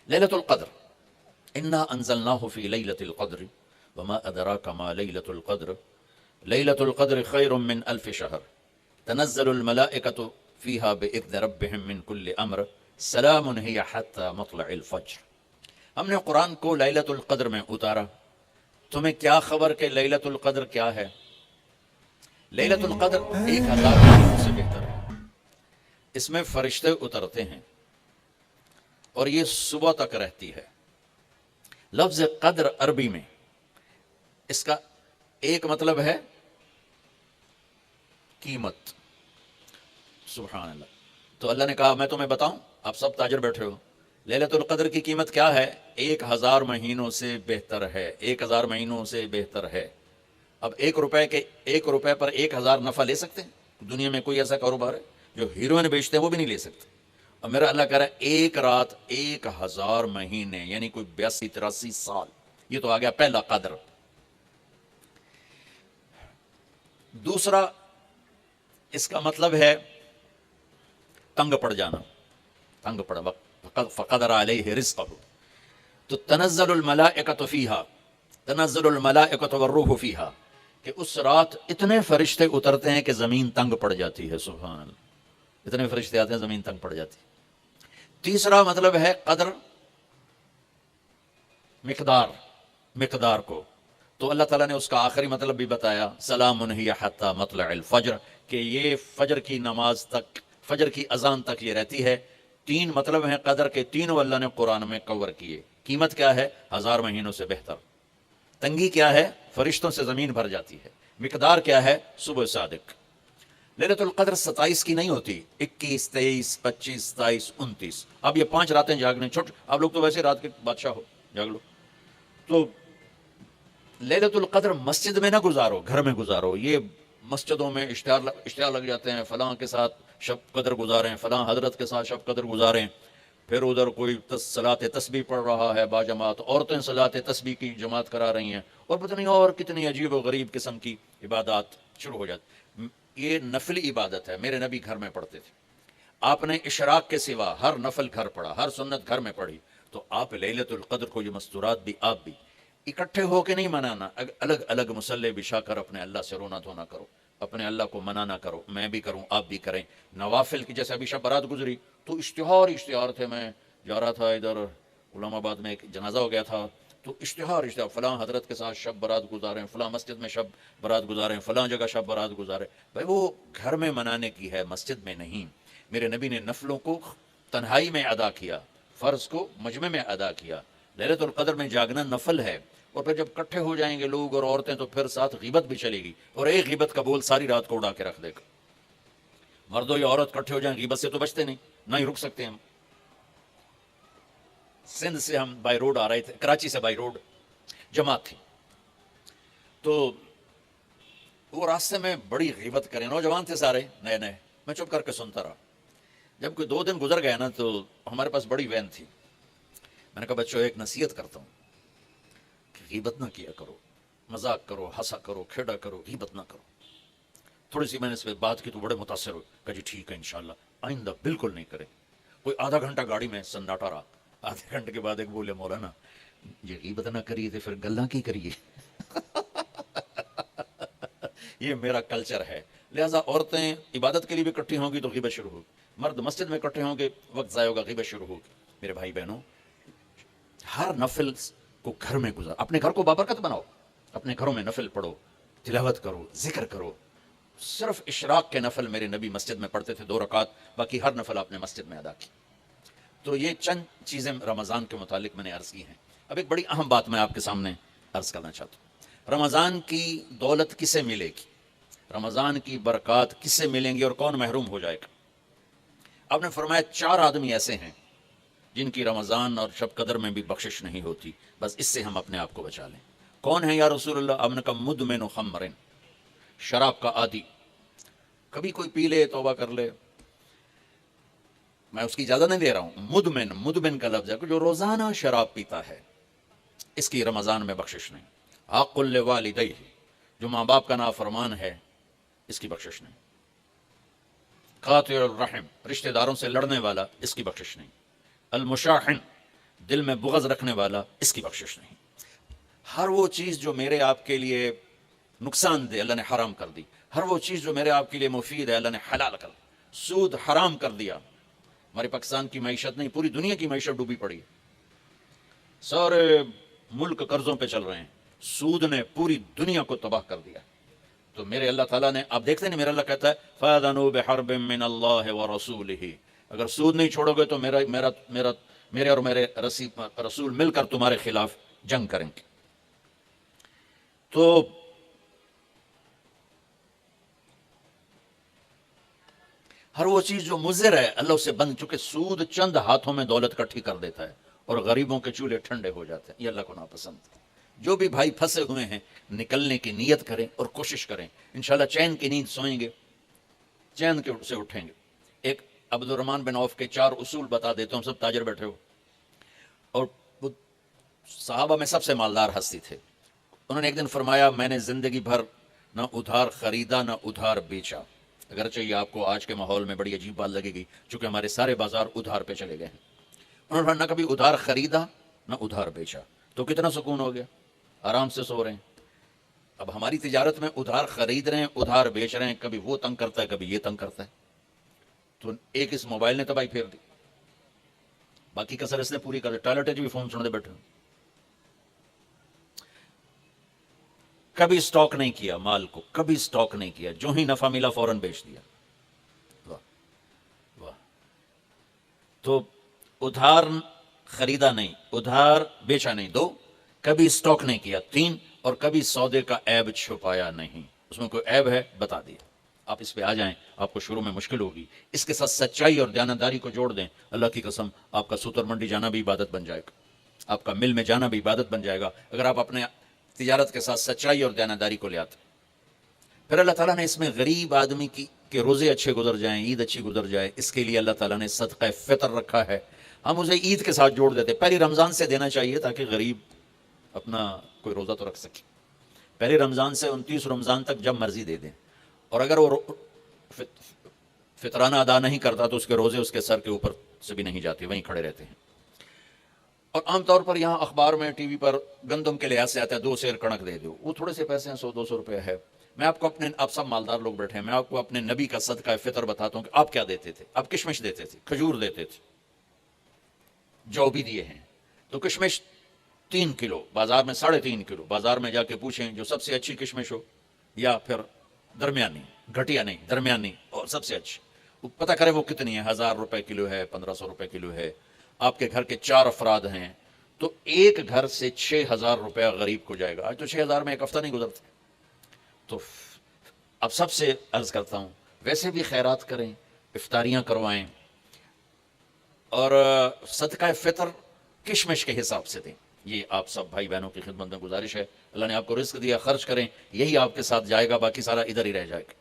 لیلۃ القدر، انا انزلناہ فی لیلۃ القدر وما ادراک ما لیلۃ القدر لیلۃ القدر خیر من الف شہر تنزل الملائکۃ فیہا باذن ربہم من کل امر سلام ہی حتی مطلع الفجر۔ ہم نے قرآن کو لیلۃ القدر میں اتارا، تمہیں کیا خبر کہ لیلۃ القدر کیا ہے؟ لیلۃ القدر 1000 مہینوں سے بہتر ہے، اس میں فرشتے اترتے ہیں اور یہ صبح تک رہتی ہے۔ لفظ قدر عربی میں اس کا ایک مطلب ہے قیمت، سبحان اللہ۔ تو اللہ نے کہا میں تمہیں بتاؤں، آپ سب تاجر بیٹھے ہو، لیلۃ القدر کی قیمت کیا ہے؟ 1000 مہینوں سے بہتر ہے، 1000 مہینوں سے بہتر ہے۔ اب 1 روپے پر 1000 نفع لے سکتے ہیں؟ دنیا میں کوئی ایسا کاروبار ہے؟ جو ہیروئن بیچتے ہیں وہ بھی نہیں لے سکتے۔ اور میرا اللہ کہہ رہا ہے ایک رات 1000 مہینے، یعنی کوئی 82-83 سال۔ یہ تو آ گیا پہلا قدر۔ دوسرا اس کا مطلب ہے تنگ پڑ جانا، تنگ پڑا وقت فقدر علیہ رزقہ۔ تو تنزل الملائکۃ فیہا، تنزل الملائکۃ والروح فیہا، کہ اس رات اتنے فرشتے اترتے ہیں کہ زمین تنگ پڑ جاتی ہے، سبحان اللہ، اتنے فرشتے آتے ہیں زمین تنگ پڑ جاتی ہے۔ تیسرا مطلب ہے قدر، مقدار کو، تو اللہ تعالیٰ نے اس کا آخری مطلب بھی بتایا، سلام ہی حتی مطلع الفجر، کہ یہ فجر کی نماز تک، فجر کی اذان تک یہ رہتی ہے۔ 3 مطلب ہیں قدر کے، تینوں اللہ نے قرآن میں کور کیے۔ قیمت کیا ہے؟ 1000 مہینوں سے بہتر۔ تنگی کیا ہے؟ فرشتوں سے زمین بھر جاتی ہے۔ مقدار کیا ہے؟ صبح صادق۔ لیلۃ القدر 27 کی نہیں ہوتی، 21، 23، 25، 27، 29۔ اب یہ 5 راتیں جاگنے چھوٹ، آپ لوگ تو ویسے رات کے بادشاہ ہو، جاگ لو۔ تو لیلۃ القدر مسجد میں نہ گزارو، گھر میں گزارو۔ یہ مسجدوں میں اشتہار لگ جاتے ہیں، فلاں کے ساتھ شب قدر گزاریں، فلاں حضرت کے ساتھ شب قدر گزاریں، پھر ادھر کوئی صلاۃ تسبیح پڑھ رہا ہے باجماعت، عورتیں صلاۃ تسبیح کی جماعت کرا رہی ہیں، اور پتہ نہیں اور کتنی عجیب و غریب قسم کی عبادات شروع ہو جاتی۔ یہ نفل عبادت ہے، میرے نبی گھر میں پڑھتے تھے۔ آپ نے اشراق کے سوا ہر نفل گھر پڑھا، ہر سنت گھر میں پڑھی، تو آپ لیلۃ القدر کو یہ مستورات بھی آپ بھی اکٹھے ہو کے نہیں منانا، الگ الگ مصلی بچھا کر اپنے اللہ سے رونا دھونا کرو، اپنے اللہ کو منانا کرو، میں بھی کروں آپ بھی کریں۔ نوافل کی جیسے ابھی شب برات گزری تو اشتہار تھے، میں جا رہا تھا ادھر غلام آباد میں، ایک جنازہ ہو گیا تھا، تو اشتہار فلاں حضرت کے ساتھ شب برات گزاریں، فلاں مسجد میں شب برات گزاریں، فلاں جگہ شب برات گزاریں۔ بھائی وہ گھر میں منانے کی ہے، مسجد میں نہیں۔ میرے نبی نے نفلوں کو تنہائی میں ادا کیا، فرض کو مجمع میں ادا کیا۔ لیلۃ القدر میں جاگنا نفل ہے، اور پھر جب کٹھے ہو جائیں گے لوگ اور عورتیں تو پھر ساتھ غیبت بھی چلے گی، اور ایک غیبت کا بول ساری رات کو اڑا کے رکھ دے گا۔ مردوں یا عورت کٹھے ہو جائیں غیبت سے تو بچتے نہیں، نہ ہی رک سکتے ہم۔ سندھ سے ہم بائی روڈ آ رہے تھے، کراچی سے بائی روڈ جماعت تھی، تو وہ راستے میں بڑی غیبت کریں، نوجوان تھے سارے نئے نئے، میں چپ کر کے سنتا رہا۔ جب کوئی 2 دن گزر گیا نا تو ہمارے پاس بڑی وین تھی، میں نے کہا بچوں ایک نصیحت کرتا ہوں کہ غیبت نہ کیا کرو، مذاق کرو، ہنسا کرو، کھیڑا کرو، غیبت نہ کرو۔ تھوڑی سی میں نے اس پہ بات کی تو بڑے متاثر ہوئے، کہا جی ٹھیک ہے انشاءاللہ آئندہ بالکل نہیں کریں۔ کوئی آدھا گھنٹہ گاڑی میں سناٹا رہا، آدھے گھنٹے کے بعد ایک بولے مولانا یہ غیبت نہ کریے تو پھر گلاں کی کریے۔ یہ میرا کلچر ہے، لہٰذا عورتیں عبادت کے لیے بھی اکٹھی ہوں گی تو غیبت شروع ہوگی، مرد مسجد میں اکٹھے ہوں گے وقت ضائع ہوگا، غیبت شروع ہوگی۔ میرے بھائی بہنوں، ہر نفل کو گھر میں گزار، اپنے گھر کو بابرکت بناؤ، اپنے گھروں میں نفل پڑھو، تلاوت کرو، ذکر کرو۔ صرف اشراق کے نفل میرے نبی مسجد میں پڑھتے تھے 2 رکعت، باقی ہر نفل آپ نے مسجد میں ادا کی۔ تو یہ چند چیزیں رمضان کے متعلق میں نے عرض کی ہیں۔ اب ایک بڑی اہم بات میں آپ کے سامنے عرض کرنا چاہتا ہوں، رمضان کی دولت کسے ملے گی، رمضان کی برکات کسے ملیں گی اور کون محروم ہو جائے گا؟ آپ نے فرمایا 4 آدمی ایسے ہیں جن کی رمضان اور شب قدر میں بھی بخشش نہیں ہوتی، بس اس سے ہم اپنے آپ کو بچا لیں۔ کون ہے یا رسول اللہ؟ آپ نے کہا مدمن خمر، شراب کا عادی، کبھی کوئی پی لے توبہ کر لے، میں اس کی اجازت نہیں دے رہا ہوں، مدمن کا لفظ ہے کہ جو روزانہ شراب پیتا ہے، اس کی رمضان میں بخشش نہیں۔ حق لوالدیہ، جو ماں باپ کا نافرمان ہے، اس کی بخشش نہیں۔ قاطع الرحم، رشتہ داروں سے لڑنے والا، اس کی بخشش نہیں۔ المشاحن، دل میں بغض رکھنے والا اس کی بخشش نہیں۔ ہر وہ چیز جو میرے آپ کے لیے نقصان دہ اللہ نے حرام کر دی، ہر وہ چیز جو میرے آپ کے لیے مفید ہے اللہ نے حلال کر دی۔ سود حرام کر دیا۔ ہمارے پاکستان کی معیشت نہیں، پوری دنیا کی معیشت ڈوبی پڑی ہے، سارے ملک قرضوں پہ چل رہے ہیں، سود نے پوری دنیا کو تباہ کر دیا۔ تو میرے اللہ تعالیٰ نے، آپ دیکھتے ہیں میرا اللہ کہتا ہے فَأَذَنُوا بِحَرْبٍ مِّنَ اللَّهِ وَرَسُولِهِ، اگر سود نہیں چھوڑو گے تو میرے اور میرے رسول مل کر تمہارے خلاف جنگ کریں گے۔ تو ہر وہ چیز جو مضر ہے اللہ اسے بند، چونکہ سود چند ہاتھوں میں دولت کٹھی کر دیتا ہے اور غریبوں کے چولہے ٹھنڈے ہو جاتے ہیں، یہ اللہ کو ناپسند ہے۔ جو بھی بھائی پھنسے ہوئے ہیں نکلنے کی نیت کریں اور کوشش کریں، انشاءاللہ چین کی نیند سوئیں گے، چین کے سے اٹھیں گے۔ ایک عبد الرحمن بن عوف کے 4 اصول بتا دیتا ہوں، سب تاجر بیٹھے ہو، اور وہ صحابہ میں سب سے مالدار ہستی تھے۔ انہوں نے ایک دن فرمایا میں نے زندگی بھر نہ ادھار خریدا نہ ادھار بیچا، اگرچہ یہ آپ کو آج کے ماحول میں بڑی عجیب بات لگے گی چونکہ ہمارے سارے بازار ادھار پہ چلے گئے ہیں۔ انہوں نے نہ کبھی ادھار خریدا نہ ادھار بیچا، تو کتنا سکون ہو گیا، آرام سے سو رہے ہیں۔ اب ہماری تجارت میں ادھار خرید رہے ہیں ادھار بیچ رہے ہیں، کبھی وہ تنگ کرتا ہے کبھی یہ تنگ کرتا ہے، تو ایک اس موبائل نے تباہی پھیر دی، باقی کسر اس نے پوری کر دی۔ ٹوائلٹ بھی فون سن دے بیٹھے، کبھی سٹاک نہیں کیا مال کو، کبھی سٹاک نہیں کیا، جو ہی نفع ملا فوراً بیچ دیا۔ واہ واہ۔ تو ادھار خریدا نہیں، ادھار بیچا نہیں، 2، کبھی سٹاک نہیں کیا، 3، اور کبھی سودے کا عیب چھپایا نہیں، اس میں کوئی عیب ہے بتا دیا۔ آپ اس پہ آ جائیں، آپ کو شروع میں مشکل ہوگی، اس کے ساتھ سچائی اور دیانتداری کو جوڑ دیں، اللہ کی قسم آپ کا سوتر منڈی جانا بھی عبادت بن جائے گا، آپ کا مل میں جانا بھی عبادت بن جائے گا اگر آپ اپنے تجارت کے ساتھ سچائی اور دیانتداری کو لے آتے۔ پھر اللہ تعالیٰ نے اس میں غریب آدمی کی کہ روزے اچھے گزر جائیں، عید اچھی گزر جائے، اس کے لیے اللہ تعالیٰ نے صدقہ فطر رکھا ہے۔ ہم اسے عید کے ساتھ جوڑ دیتے، پہلی رمضان سے دینا چاہیے تاکہ غریب اپنا کوئی روزہ تو رکھ سکے، پہلی رمضان سے 29 رمضان تک جب مرضی دے دیں، اور اگر وہ فطرانہ ادا نہیں کرتا تو اس کے روزے اس کے سر کے اوپر سے بھی نہیں جاتے، وہیں کھڑے رہتے ہیں۔ اور عام طور پر یہاں اخبار میں ٹی وی پر گندم کے لحاظ سے آتا ہے 2 سیر کنک دے دو، وہ تھوڑے سے پیسے ہیں، 100-200 روپے ہے۔ میں آپ کو آپ سب مالدار لوگ بیٹھے ہیں، میں آپ کو اپنے نبی کا صدقہ فطر بتاتا ہوں کہ آپ کیا دیتے تھے۔ آپ کشمش دیتے تھے، کھجور دیتے تھے، جو بھی دیے ہیں۔ تو کشمش 3 کلو، بازار میں 3.5 کلو، بازار میں جا کے پوچھیں جو سب سے اچھی کشمش ہو یا پھر درمیانی، گھٹیا نہیں درمیانی اور سب سے اچھی، وہ پتہ کرے وہ کتنی ہے، 1000 روپے کلو ہے، 1500 روپے کلو ہے۔ آپ کے گھر کے 4 افراد ہیں تو ایک گھر سے 6000 روپیہ غریب کو جائے گا۔ آج تو 6000 میں ایک ہفتہ نہیں گزرتا۔ تو اب سب سے عرض کرتا ہوں ویسے بھی خیرات کریں، افطاریاں کروائیں، اور صدقہ فطر کشمش کے حساب سے دیں۔ یہ آپ سب بھائی بہنوں کی خدمت میں گزارش ہے۔ اللہ نے آپ کو رزق دیا، خرچ کریں، یہی آپ کے ساتھ جائے گا، باقی سارا ادھر ہی رہ جائے گا۔